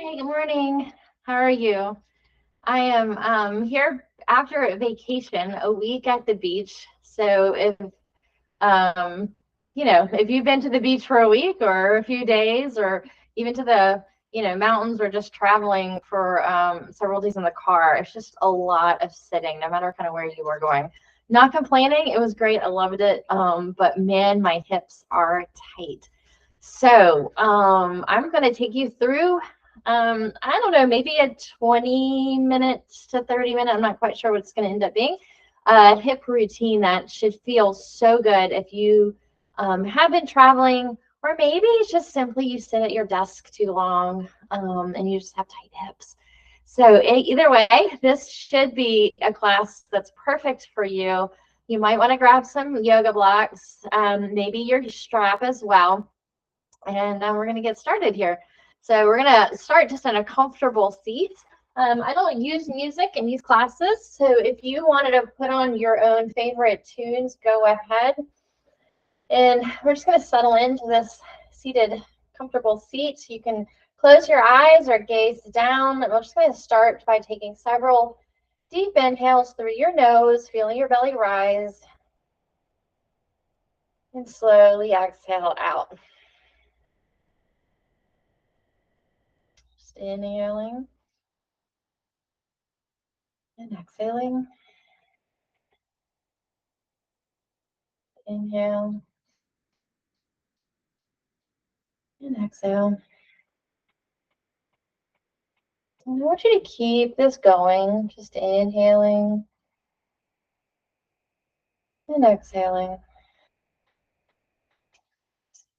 Hey, good morning. How are you? I am here after a vacation, a week at the beach. So um, if you've been to the beach for a week or a few days or even to the, mountains or just traveling for several days in the car, it's just a lot of sitting, no matter kind of where you are going. Not complaining. It was great. I loved it. But man, my hips are tight. So I'm going to take you through, I don't know, maybe a 20 minutes to 30 minute, I'm not quite sure what it's going to end up being, hip routine that should feel so good if you have been traveling, or maybe it's just simply you sit at your desk too long and you just have tight hips. So either way, this should be a class that's perfect for you. You might want to grab some yoga blocks, maybe your strap as well, and we're going to get started here. So we're going to start just in a comfortable seat. I don't use music in these classes, so if you wanted to put on your own favorite tunes, go ahead. And we're just going to settle into this seated, comfortable seat. You can close your eyes or gaze down. And we're just going to start by taking several deep inhales through your nose, feeling your belly rise, and slowly exhale out. Just inhaling and exhaling. Inhale and exhale. And I want you to keep this going, just inhaling and exhaling.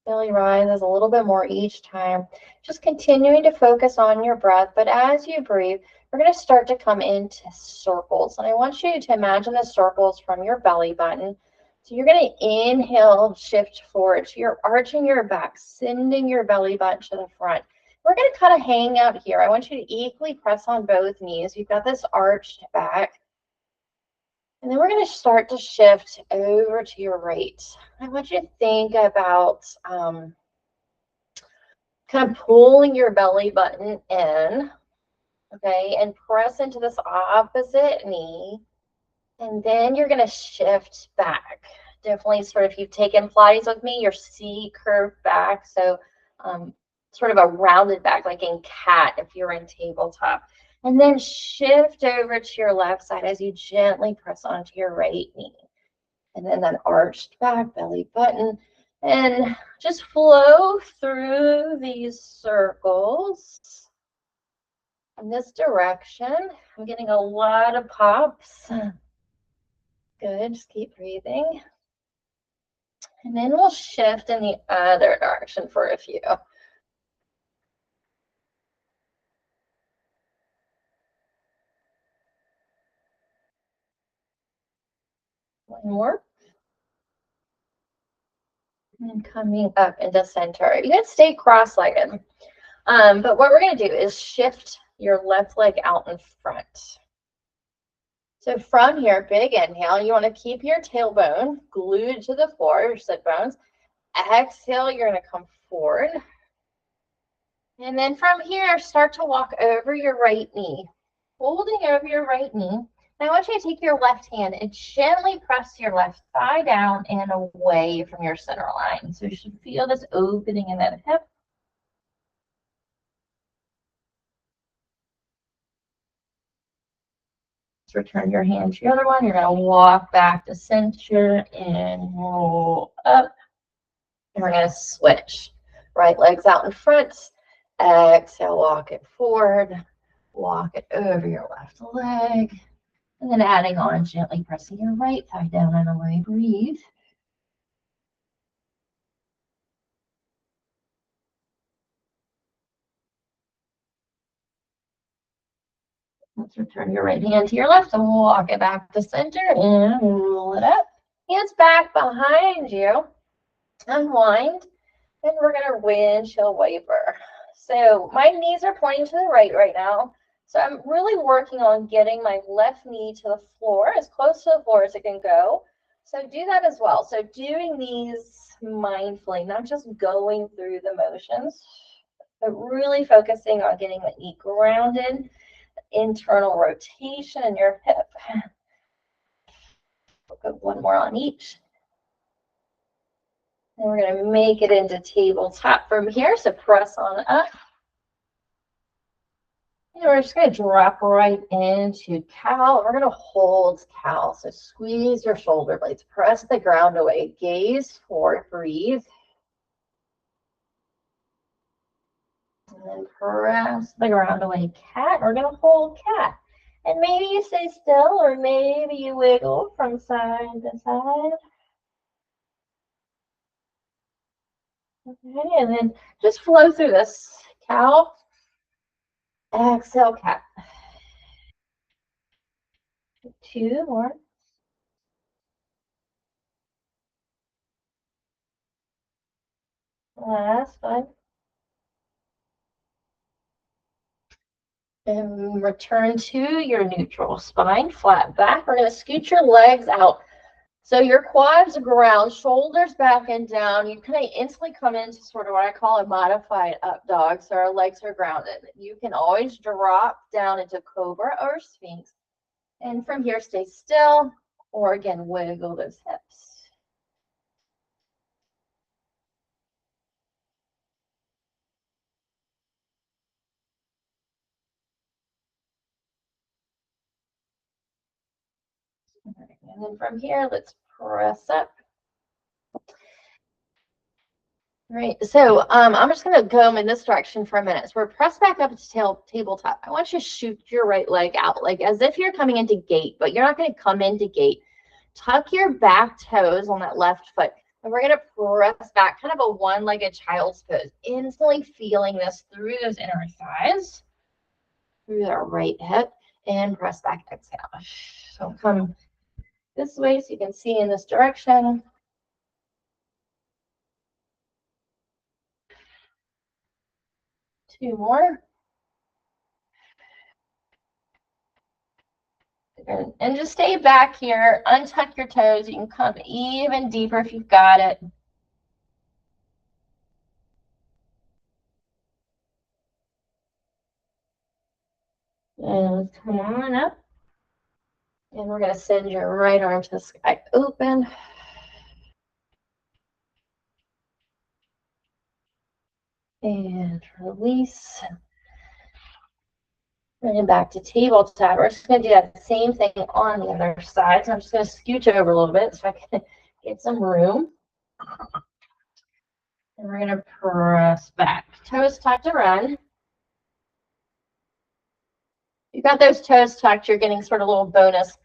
Belly rises a little bit more each time. Just continuing to focus on your breath, but as you breathe, we're going to start to come into circles. And I want you to imagine the circles from your belly button. So you're going to inhale, shift forward. So you're arching your back, sending your belly button to the front. We're going to kind of hang out here. I want you to equally press on both knees. You've got this arched back. And then we're going to start to shift over to your right. I want you to think about kind of pulling your belly button in, okay, and press into this opposite knee. And then you're going to shift back. Definitely sort of, if you've taken Pilates with me, your C curved back. So sort of a rounded back, like in cat if you're in tabletop. And then shift over to your left side as you gently press onto your right knee. And then that arched back, belly button. And just flow through these circles in this direction. I'm getting a lot of pops. Good, just keep breathing. And then we'll shift in the other direction for a few. One more. And coming up into center. You can stay cross-legged. But what we're going to do is shift your left leg out in front. So from here, big inhale. You want to keep your tailbone glued to the floor, your sit bones. Exhale, you're going to come forward. And then from here, start to walk over your right knee. Holding over your right knee. Now I want you to take your left hand and gently press your left thigh down and away from your center line. So you should feel this opening in that hip. Return your hand to your other one. You're going to walk back to center and roll up. And we're going to switch. Right leg's out in front. Exhale, walk it forward. Walk it over your left leg. And then adding on, gently pressing your right thigh down and away. Breathe. Let's return your right hand to your left and walk it back to center and roll it up. Hands back behind you. Unwind. And we're going to windshield wiper. So my knees are pointing to the right now. So I'm really working on getting my left knee to the floor, as close to the floor as it can go. So do that as well. So doing these mindfully, not just going through the motions, but really focusing on getting the knee grounded, internal rotation in your hip. We'll put one more on each. And we're going to make it into tabletop from here, so press on up. And we're just going to drop right into cow. We're going to hold cow. So squeeze your shoulder blades, press the ground away, gaze forward, breathe. And then press the ground away, cat. We're going to hold cat. And maybe you stay still, or maybe you wiggle from side to side. Okay, and then just flow through this. Cow. Exhale, cat. 2 more. Last one. And return to your neutral spine, flat back. We're going to scoot your legs out. So your quads ground, shoulders back and down. You kind of instantly come into sort of what I call a modified up dog. So our legs are grounded. You can always drop down into cobra or sphinx. And from here, stay still, or again, wiggle those hips. And then from here, let's press up. Right, so I'm just going to go in this direction for a minute. So we're pressed back up to tabletop. I want you to shoot your right leg out, like as if you're coming into gate, but you're not going to come into gate. Tuck your back toes on that left foot, and we're going to press back, kind of a one-legged child's pose, instantly feeling this through those inner thighs, through our right hip, and press back, exhale. So come this way so you can see in this direction. Two more. And just stay back here, untuck your toes. You can come even deeper if you've got it. And let's come on up. And we're going to send your right arm to the sky open. And release. And back to tabletop. We're just going to do that same thing on the other side. So I'm just going to scooch over a little bit so I can get some room. And we're going to press back. Toes tucked around. You've got those toes tucked. You're getting sort of a little bonus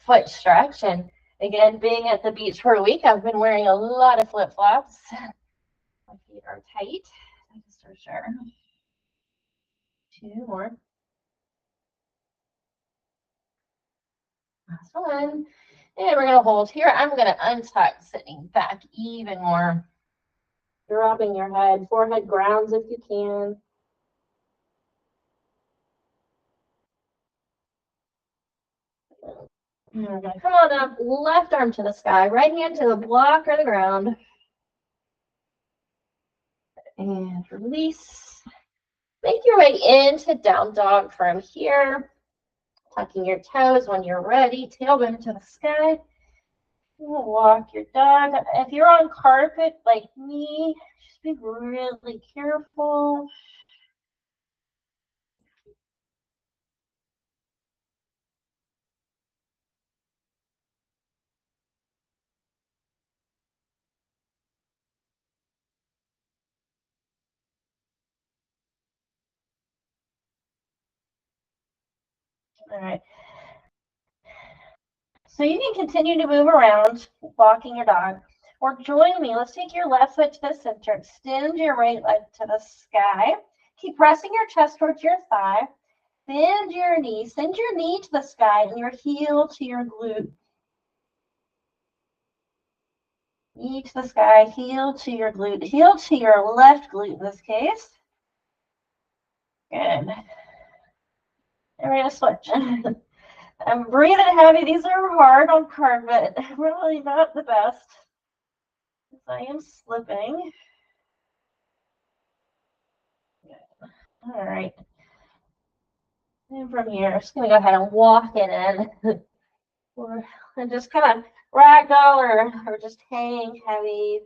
foot stretch. And again, being at the beach for a week, I've been wearing a lot of flip-flops. My feet are tight, that's for sure. Two more. Last one. And we're going to hold here. I'm going to untuck, sitting back even more. Dropping your head. Forehead grounds if you can. And we're going to come on up. Left arm to the sky. Right hand to the block or the ground. And release. Make your way into down dog from here. Tucking your toes when you're ready. Tailbone to the sky. Walk your dog. If you're on carpet like me, just be really careful. All right. So you can continue to move around, walking your dog, or join me. Let's take your left foot to the center. Extend your right leg to the sky. Keep pressing your chest towards your thigh. Bend your knee. Send your knee to the sky and your heel to your glute. Knee to the sky, heel to your glute. Heel to your left glute in this case. Good. And we're going to switch. I'm breathing heavy. These are hard on carpet. Really not the best. I am slipping. All right. And from here, I'm just going to go ahead and walk it in. And just kind of ragdoll or just hang heavy.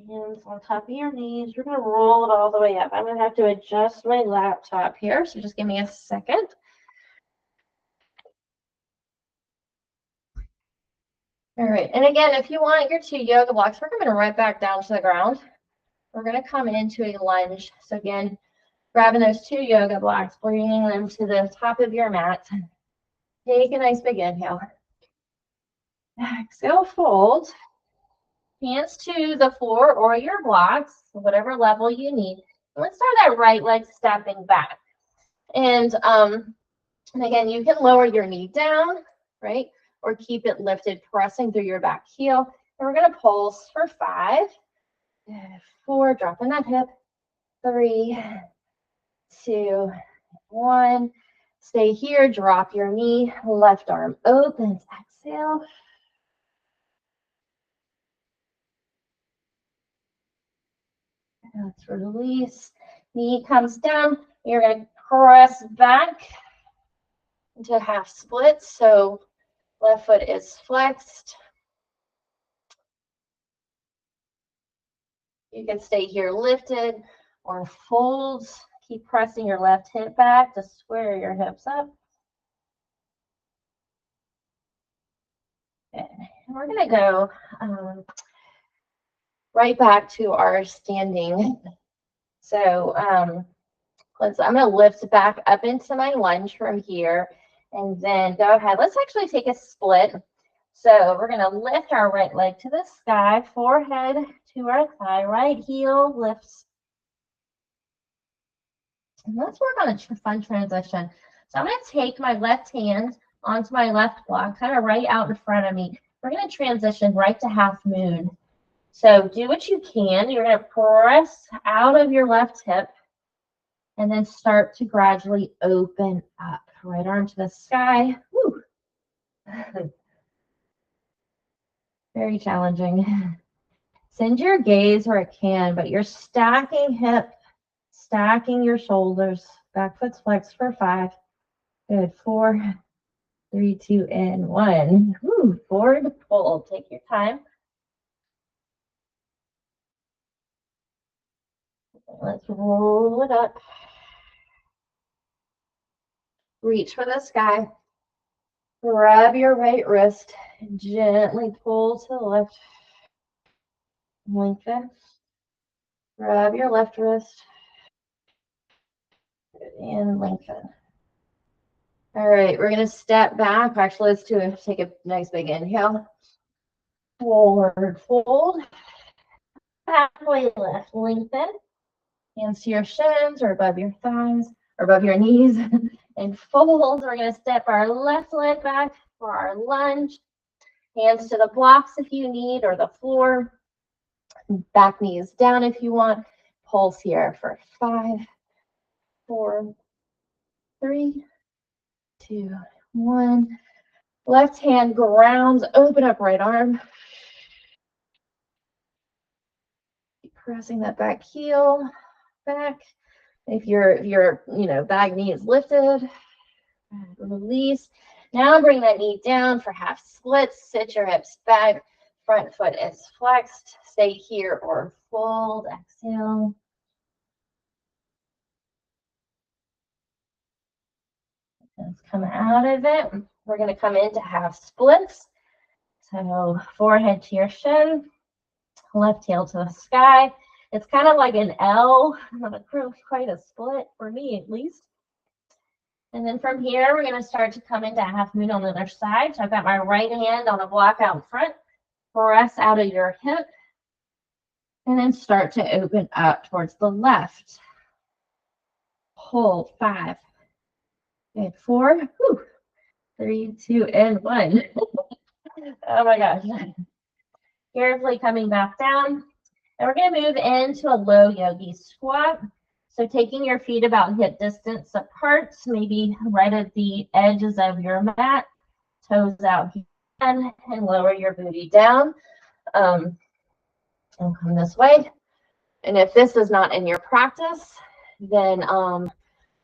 Hands on top of your knees. You're going to roll it all the way up. I'm going to have to adjust my laptop here, so just give me a second. All right, and again, if you want your 2 yoga blocks, we're coming right back down to the ground. We're going to come into a lunge. So again, grabbing those 2 yoga blocks, bringing them to the top of your mat. Take a nice big inhale. Exhale, fold. Hands to the floor or your blocks, whatever level you need. Let's start that right leg stepping back. And again, you can lower your knee down, right? Or keep it lifted, pressing through your back heel. And we're going to pulse for 5, 4, dropping that hip, 3, 2, 1. Stay here, drop your knee, left arm opens, exhale. Let's release. Knee comes down. You're going to press back into half split. So left foot is flexed. You can stay here lifted or fold. Keep pressing your left hip back to square your hips up. Okay. And we're going to go right back to our standing. So I'm going to lift back up into my lunge from here. And then go ahead. Let's actually take a split. So we're going to lift our right leg to the sky, forehead to our thigh, right heel lifts. And let's work on a fun transition. So I'm going to take my left hand onto my left block, kind of right out in front of me. We're going to transition right to half moon. So do what you can. You're going to press out of your left hip and then start to gradually open up. Right arm to the sky. Woo. Very challenging. Send your gaze where it can, but you're stacking hip, stacking your shoulders. Back foot's flexed for 5. Good. 4, 3, 2, and 1. Woo. Forward fold. Take your time. Let's roll it up. Reach for the sky. Grab your right wrist and gently pull to the left. Lengthen. Grab your left wrist and lengthen. All right, we're going to step back. Actually, let's take a nice big inhale. Forward fold. Halfway left, lengthen. Hands to your shins or above your thighs or above your knees. And fold. We're going to step our left leg back for our lunge. Hands to the blocks if you need or the floor. Back knees down if you want. Pulse here for 5, 4, 3, 2, 1. Left hand grounds, open up right arm. Keep pressing that back heel back. If your back knee is lifted, release. Now bring that knee down for half splits. Sit your hips back. Front foot is flexed. Stay here or fold. Exhale. Let's come out of it. We're going to come into half splits. So forehead to your shin, left heel to the sky. It's kind of like an L, not quite a split for me at least. And then from here, we're going to start to come into half moon on the other side. So I've got my right hand on the block out in front. Press out of your hip. And then start to open up towards the left. Hold 5. Good. 4. 3, 2, and 1. Oh my gosh. Carefully coming back down. And we're going to move into a low yogi squat. So taking your feet about hip distance apart, maybe right at the edges of your mat, toes out here, and lower your booty down. And come this way. And if this is not in your practice, then come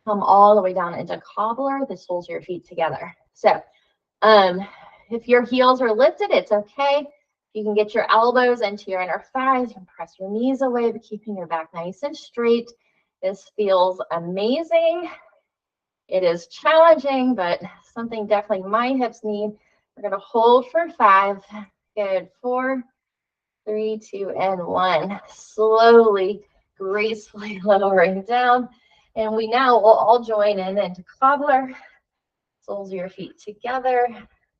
all the way down into cobbler, the soles of your feet together. So if your heels are lifted, it's okay. You can get your elbows into your inner thighs. You can press your knees away, but keeping your back nice and straight. This feels amazing. It is challenging, but something definitely my hips need. We're going to hold for 5. Good. 4, 3, 2, and 1. Slowly, gracefully lowering down. And we now will all join in into cobbler. Soles of your feet together,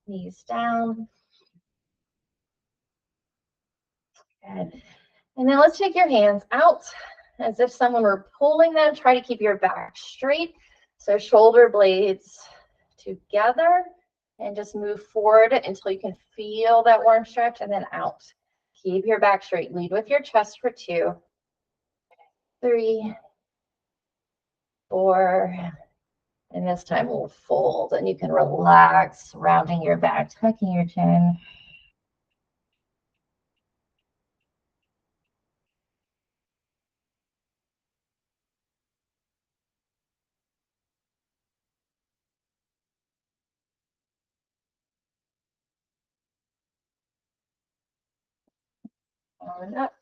knees down. Good. And then let's take your hands out as if someone were pulling them. Try to keep your back straight. So shoulder blades together and just move forward until you can feel that warm stretch and then out. Keep your back straight. Lead with your chest for 2, 3, 4, and this time we'll fold and you can relax, rounding your back, tucking your chin. On up.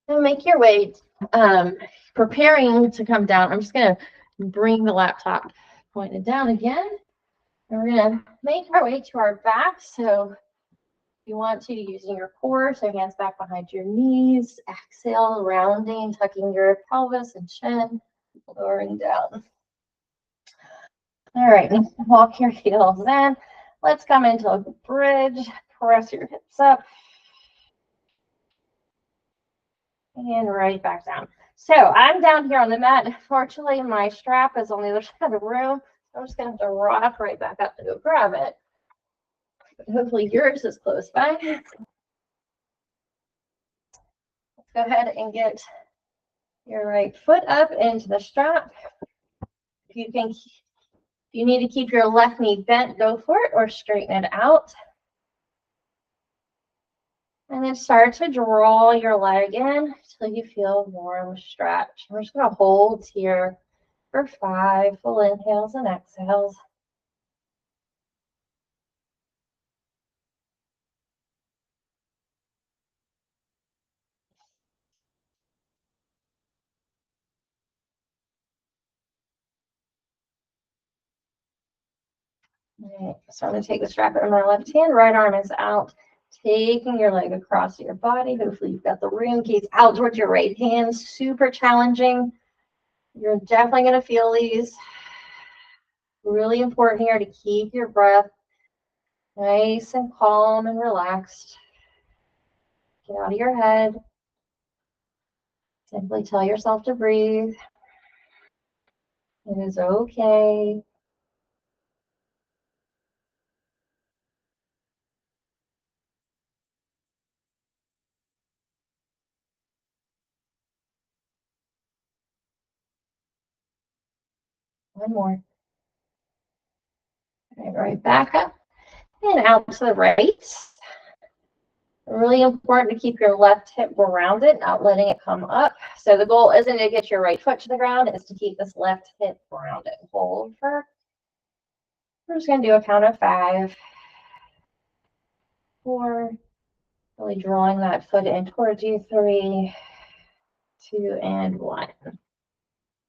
And make your way, preparing to come down. I'm just going to bring the laptop pointed down again. And we're going to make our way to our back. So if you want to, using your core, so hands back behind your knees. Exhale, rounding, tucking your pelvis and chin, lowering down. All right, walk your heels in. Let's come into a bridge. Press your hips up. And right back down. So I'm down here on the mat. Fortunately, my strap is on the other side of the room. I'm just going to have to rock right back up to go grab it. But hopefully yours is close by. Let's go ahead and get your right foot up into the strap. If you need to keep your left knee bent, go for it, or straighten it out. And then start to draw your leg in until you feel warm stretch. We're just going to hold here for 5 full inhales and exhales. All right, so I'm going to take the strap in my left hand. Right arm is out, taking your leg across your body. Hopefully you've got the room. Gaze out towards your right hand. Super challenging. You're definitely going to feel these. Really important here to keep your breath nice and calm and relaxed. Get out of your head. Simply tell yourself to breathe. It is okay. One more. Right back up and out to the right. Really important to keep your left hip grounded, not letting it come up. So the goal isn't to get your right foot to the ground, it's to keep this left hip grounded. Hold for, we're just going to do a count of 5, 4, really drawing that foot in towards you, 3, 2, and 1.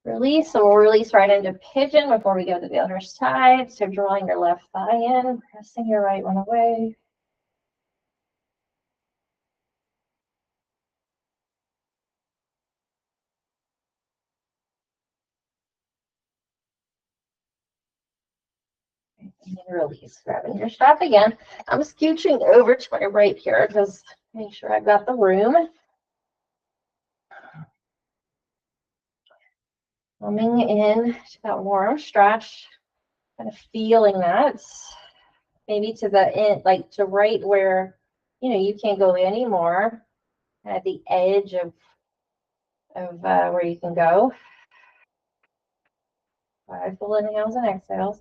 Release, so we'll release right into pigeon before we go to the other side. So drawing your left thigh in, pressing your right one away. And then release, grabbing your strap again. I'm scooching over to my right here because make sure I've got the room. Coming in to that warm stretch, kind of feeling that. Maybe to the end, like to right where, you can't go anymore. At the edge of where you can go. 5 full inhales and exhales.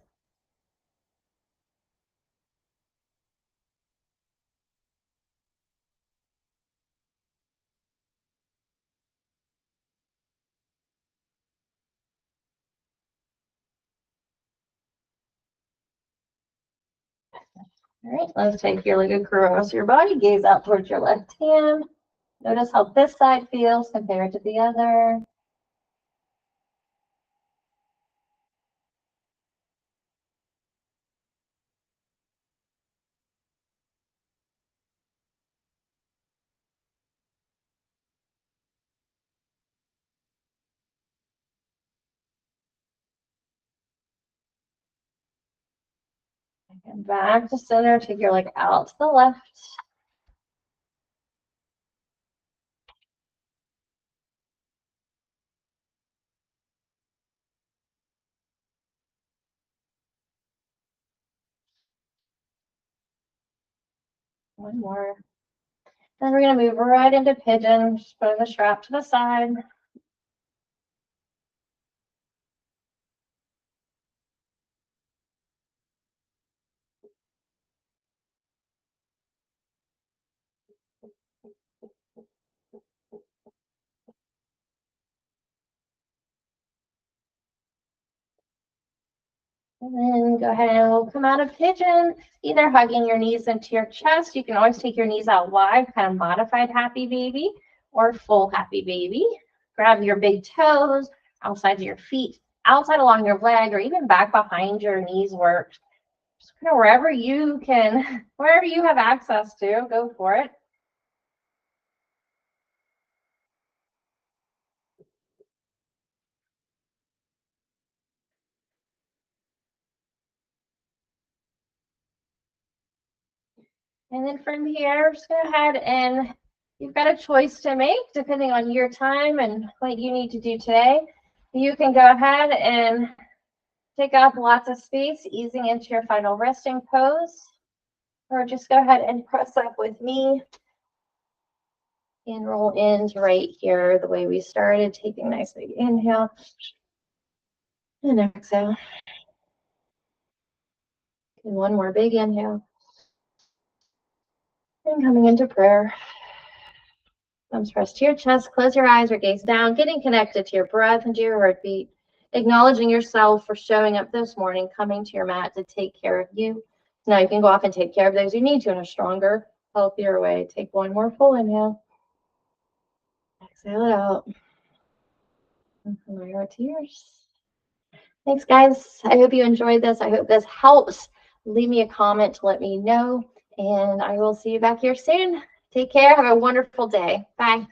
All right, let's take your leg across your body, gaze out towards your left hand. Notice how this side feels compared to the other. And back to center, take your leg out to the left. One more. Then we're going to move right into pigeon. Just putting the strap to the side. And then go ahead and we'll come out of pigeon, either hugging your knees into your chest. You can always take your knees out wide, kind of modified happy baby or full happy baby. Grab your big toes outside of your feet, outside along your leg, or even back behind your knees works. Just kind of wherever you can, wherever you have access to, go for it. And then from here, just go ahead and you've got a choice to make depending on your time and what you need to do today. You can go ahead and take up lots of space, easing into your final resting pose, or just go ahead and press up with me and roll into right here the way we started, taking a nice big inhale and exhale. And one more big inhale. And coming into prayer. Thumbs pressed to your chest, close your eyes or gaze down, getting connected to your breath and to your heartbeat, acknowledging yourself for showing up this morning, coming to your mat to take care of you. Now you can go off and take care of those you need to in a stronger, healthier way. Take one more full inhale. Exhale it out. And from your tears. Thanks, guys. I hope you enjoyed this. I hope this helps. Leave me a comment to let me know, and I will see you back here soon. Take care. Have a wonderful day. Bye.